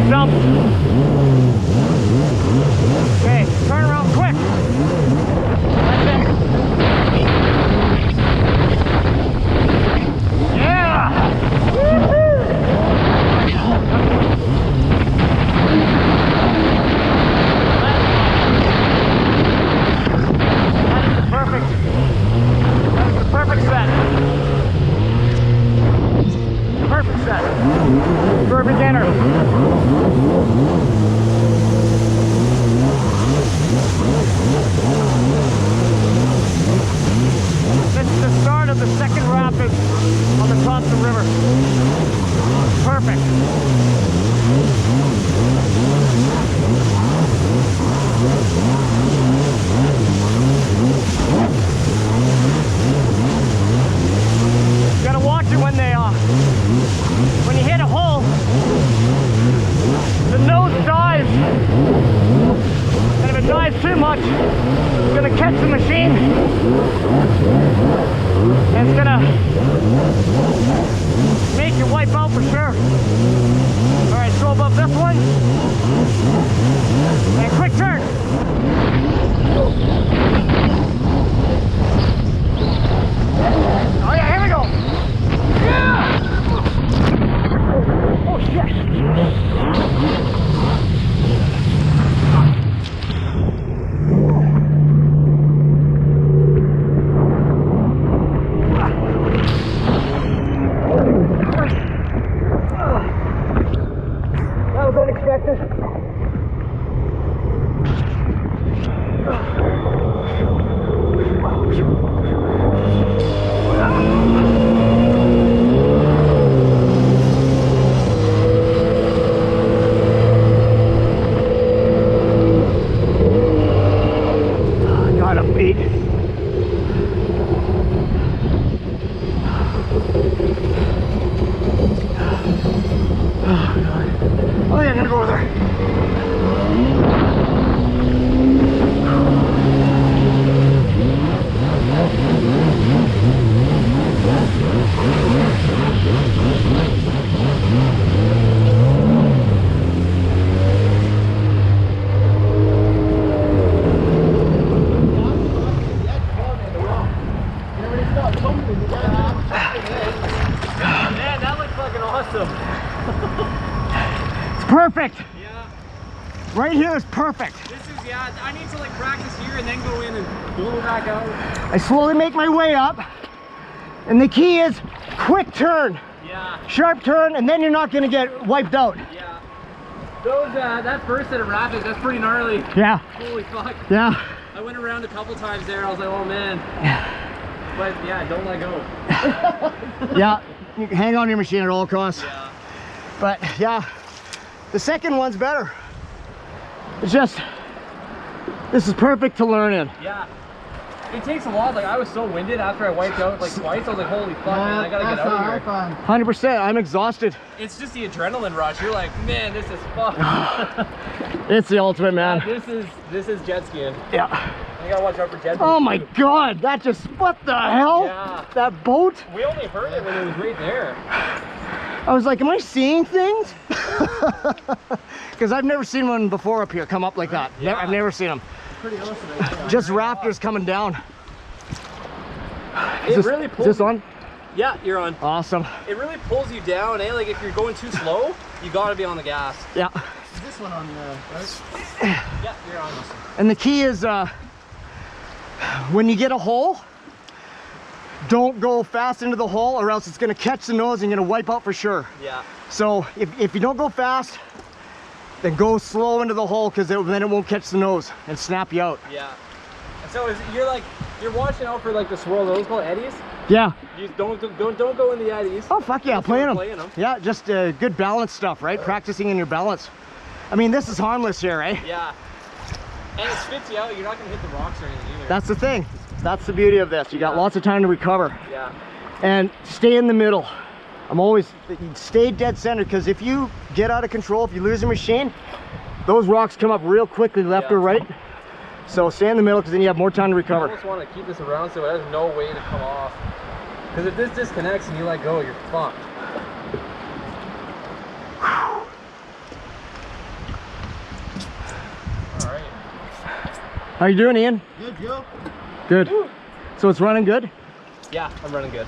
Jump. Okay, turn around quick. That's it. Yeah! Woo-hoo! That is perfect. That's the perfect set. Perfect set. For a beginner. This is the start of the second rapid on the Thompson River. Perfect. You gotta watch it when you hit a hole, the nose dives, and if it dives too much, it's gonna catch the machine, and it's gonna make you wipe out for sure. All right, go above this one, and quick turn. Oh yeah, here we go. Yeah! Oh shit! That was unexpected. Got a beat. Oh god. Oh yeah, I'm gonna go over there. Man, that looks fucking awesome. It's perfect. Yeah. Right here is perfect. This is, yeah, I need to like practice here and then go in and blow back out. I slowly make my way up, and the key is quick turn. Yeah. Sharp turn, and then you're not gonna get wiped out. Yeah. Those, that first set of rapids, that's pretty gnarly. Yeah. Holy fuck. Yeah. I went around a couple times there, I was like, oh man. But yeah, don't let go. Yeah. You can hang on to your machine at all costs. Yeah. But yeah, the second one's better. It's just, this is perfect to learn in. Yeah. It takes a lot. Like I was so winded after I wiped out like twice. I was like, holy fuck, man, I gotta get out of here. 100%, I'm exhausted. It's just the adrenaline rush. You're like, man, this is fun. It's the ultimate, man. Yeah, this is jet skiing. Yeah. You gotta watch out for jet skiing. Oh my god, that just, what the hell? Yeah. That boat? We only heard it when it was right there. I was like, am I seeing things? Because I've never seen one before up here come up like that. Yeah. I've never seen them. Pretty awesome. Just rafters coming down. It really pulls. Is this on? Yeah, you're on. Awesome. It really pulls you down, eh? Like if you're going too slow, you gotta be on the gas. Yeah. Is this one on right? Yeah, you're on. And the key is when you get a hole, don't go fast into the hole or else it's gonna catch the nose and you're gonna wipe out for sure. Yeah. So if you don't go fast, then go slow into the hole because then it won't catch the nose and snap you out. Yeah. And so you're watching out for like the swirl. Those called eddies. Yeah. You don't go in the eddies. Oh fuck yeah, playing them. Playing them. Yeah, just good balance stuff, right? Practicing in your balance. I mean, this is harmless here, right? Yeah. And it spits you out. You're not gonna hit the rocks or anything either. That's the thing. That's the beauty of this. You got lots of time to recover. Yeah. And stay in the middle. I'm always stay dead center because if you get out of control, if you lose your machine, those rocks come up real quickly left or right. So stay in the middle because then you have more time to recover. I almost want to keep this around so it has no way to come off. Because if this disconnects and you let go, you're fucked. How you doing, Ian? Good, Joe. Good. So it's running good? Yeah, I'm running good.